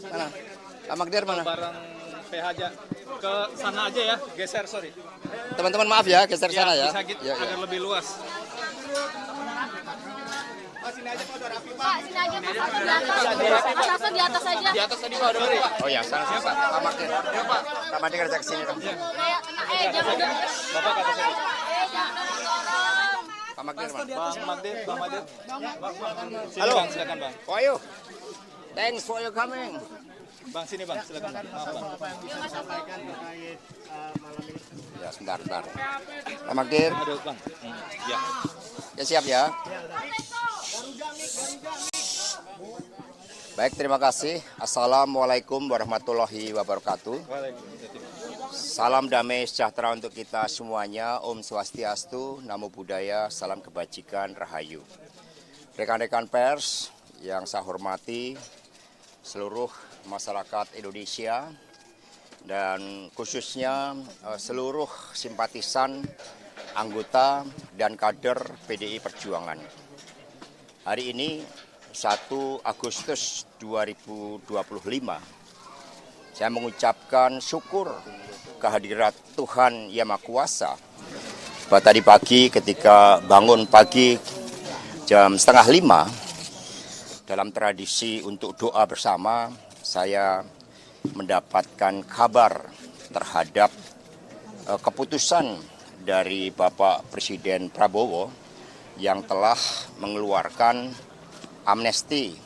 Mana? Pak Magdir mana? Barang PH aja. Ke sana aja ya, geser sorry. Teman-teman maaf ya, geser sana ya. Bisa gitu, Ya, ya. agar lebih luas. Pak, sini aja Pak, di atas. Mas Hasto di atas aja. Di atas tadi Pak ada Pak. Oh ya, sana Pak. Pak Magdir. Ya, Pak. Pak Magdir kerja ke sini. Jangan dong. Bapak ke atas aja. Jangan dorong. Pak Magdir mana? Bang Magdir. Sini Halo. Bang, silakan Bang. How are you? Thanks for your coming. Bang sini Bang, silakan. Maaf Bang. Ya, sebentar. Pak Magdir, Aduh Bang. Ya. ya siap ya. Baik, terima kasih. Assalamualaikum warahmatullahi wabarakatuh. Salam damai sejahtera untuk kita semuanya. Om Swastiastu, Namo Buddhaya, salam kebajikan, rahayu. Rekan-rekan pers yang saya hormati, seluruh masyarakat Indonesia, dan khususnya seluruh simpatisan, anggota, dan kader PDI Perjuangan. Hari ini 1 Agustus 2025, saya mengucapkan syukur kehadirat Tuhan Yang Maha Kuasa. Tadi pagi ketika bangun pagi jam 4:30, dalam tradisi untuk doa bersama, saya mendapatkan kabar terhadap keputusan dari Bapak Presiden Prabowo yang telah mengeluarkan amnesti,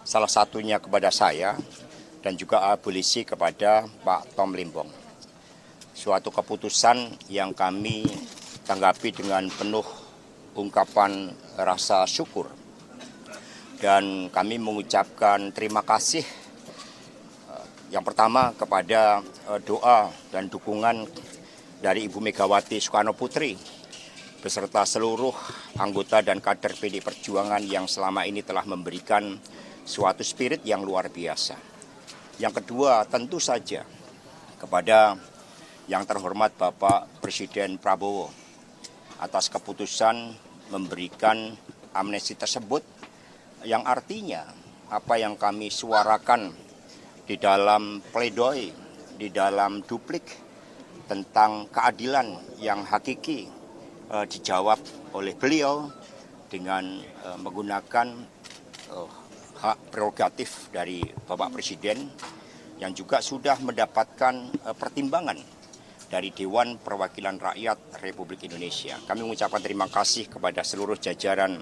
salah satunya kepada saya dan juga abolisi kepada Pak Tom Limbong. Suatu keputusan yang kami tanggapi dengan penuh ungkapan rasa syukur. Dan kami mengucapkan terima kasih yang pertama kepada doa dan dukungan dari Ibu Megawati Soekarno Putri beserta seluruh anggota dan kader PDI Perjuangan yang selama ini telah memberikan suatu spirit yang luar biasa. Yang kedua, tentu saja kepada yang terhormat Bapak Presiden Prabowo atas keputusan memberikan amnesti tersebut, yang artinya apa yang kami suarakan di dalam pledoi, di dalam duplik tentang keadilan yang hakiki dijawab oleh beliau dengan menggunakan hak prerogatif dari Bapak Presiden yang juga sudah mendapatkan pertimbangan dari Dewan Perwakilan Rakyat Republik Indonesia. Kami mengucapkan terima kasih kepada seluruh jajaran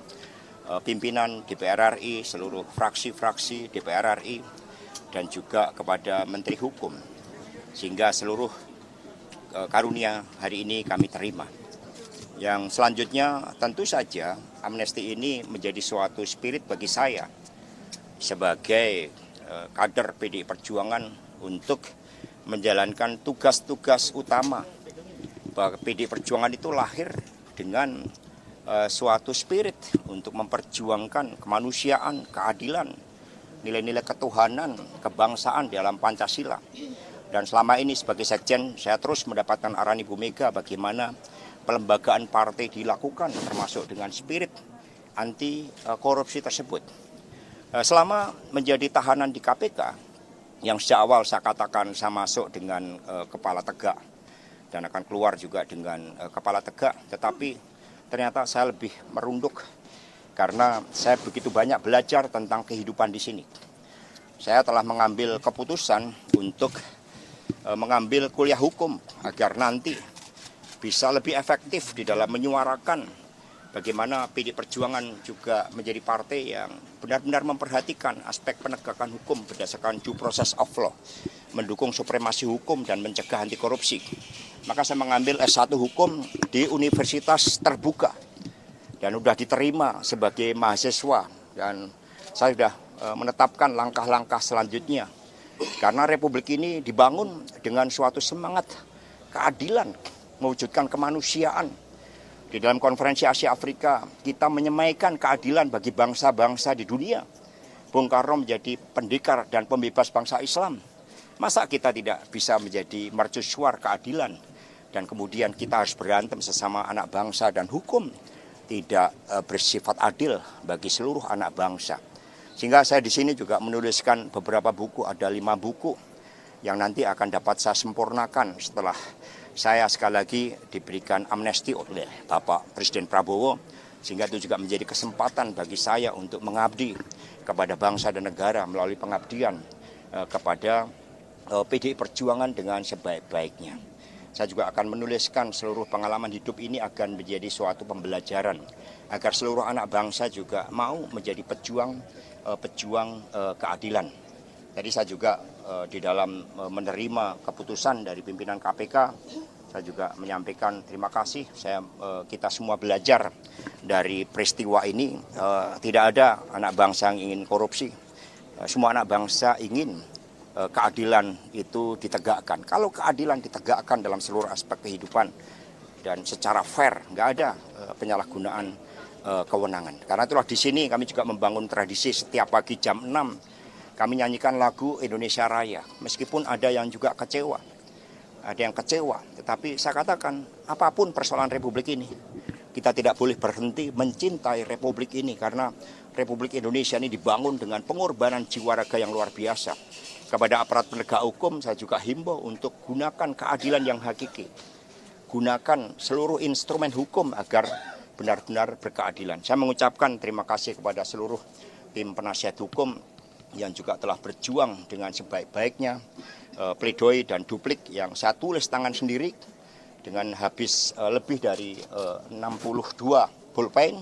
pimpinan DPR RI, seluruh fraksi-fraksi DPR RI, dan juga kepada Menteri Hukum, sehingga seluruh karunia hari ini kami terima. Yang selanjutnya tentu saja amnesti ini menjadi suatu spirit bagi saya sebagai kader PDI Perjuangan untuk menjalankan tugas-tugas utama. Bahwa PDI Perjuangan itu lahir dengan suatu spirit untuk memperjuangkan kemanusiaan, keadilan, nilai-nilai ketuhanan, kebangsaan dalam Pancasila. Dan selama ini sebagai sekjen saya terus mendapatkan arahan Ibu Mega bagaimana pelembagaan partai dilakukan termasuk dengan spirit anti korupsi tersebut. Selama menjadi tahanan di KPK, yang sejak awal saya katakan saya masuk dengan kepala tegak dan akan keluar juga dengan kepala tegak, tetapi ternyata saya lebih merunduk karena saya begitu banyak belajar tentang kehidupan di sini. Saya telah mengambil keputusan untuk mengambil kuliah hukum agar nanti bisa lebih efektif di dalam menyuarakan bagaimana PDI Perjuangan juga menjadi partai yang benar-benar memperhatikan aspek penegakan hukum berdasarkan due process of law, mendukung supremasi hukum dan mencegah anti korupsi. Maka saya mengambil S1 Hukum di Universitas Terbuka dan sudah diterima sebagai mahasiswa, dan saya sudah menetapkan langkah-langkah selanjutnya karena Republik ini dibangun dengan suatu semangat keadilan, mewujudkan kemanusiaan. Di dalam konferensi Asia Afrika kita menyemaikan keadilan bagi bangsa-bangsa di dunia. Bung Karno menjadi pendekar dan pembebas bangsa Islam. Masa kita tidak bisa menjadi mercusuar keadilan dan kemudian kita harus berantem sesama anak bangsa dan hukum tidak bersifat adil bagi seluruh anak bangsa. Sehingga saya di sini juga menuliskan beberapa buku, ada 5 buku yang nanti akan dapat saya sempurnakan setelah saya sekali lagi diberikan amnesti oleh Bapak Presiden Prabowo. Sehingga itu juga menjadi kesempatan bagi saya untuk mengabdi kepada bangsa dan negara melalui pengabdian kepada PDI Perjuangan dengan sebaik-baiknya. Saya juga akan menuliskan seluruh pengalaman hidup ini akan menjadi suatu pembelajaran agar seluruh anak bangsa juga mau menjadi pejuang keadilan. Jadi saya juga di dalam menerima keputusan dari pimpinan KPK, saya juga menyampaikan terima kasih. Kita semua belajar dari peristiwa ini. Tidak ada anak bangsa yang ingin korupsi. Semua anak bangsa ingin keadilan itu ditegakkan. Kalau keadilan ditegakkan dalam seluruh aspek kehidupan dan secara fair, nggak ada penyalahgunaan kewenangan. Karena itulah di sini kami juga membangun tradisi setiap pagi jam 6 kami nyanyikan lagu Indonesia Raya. Meskipun ada yang juga kecewa, ada yang kecewa. Tetapi saya katakan apapun persoalan Republik ini, kita tidak boleh berhenti mencintai Republik ini karena Republik Indonesia ini dibangun dengan pengorbanan jiwa raga yang luar biasa. Kepada aparat penegak hukum saya juga himbau untuk gunakan keadilan yang hakiki. Gunakan seluruh instrumen hukum agar benar-benar berkeadilan. Saya mengucapkan terima kasih kepada seluruh tim penasihat hukum yang juga telah berjuang dengan sebaik-baiknya. Pledoi dan duplik yang saya tulis tangan sendiri dengan habis lebih dari 62 pulpen.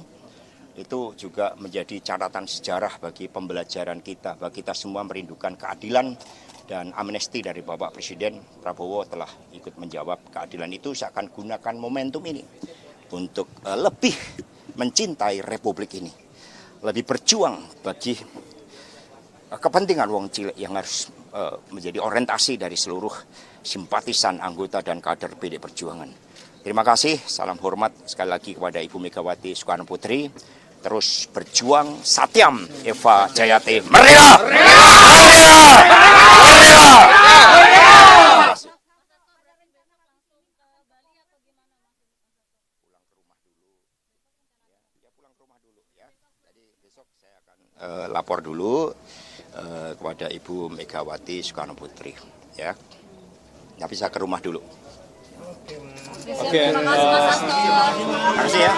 Itu juga menjadi catatan sejarah bagi pembelajaran kita, bagi kita semua merindukan keadilan dan amnesti dari Bapak Presiden Prabowo telah ikut menjawab keadilan itu. Saya akan gunakan momentum ini untuk lebih mencintai Republik ini, lebih berjuang bagi kepentingan wong cilik yang harus menjadi orientasi dari seluruh simpatisan, anggota dan kader PDI Perjuangan. Terima kasih, salam hormat sekali lagi kepada Ibu Megawati Soekarno Putri. Terus berjuang, Satyam Eva Jayate, merdeka! Merdeka! Merdeka! Pulang ke rumah dulu ya. Jadi besok saya akan lapor dulu kepada Ibu Megawati Soekarno Putri ya. Tapi saya ke rumah dulu. Terima kasih Mas Hasto. Terima kasih ya.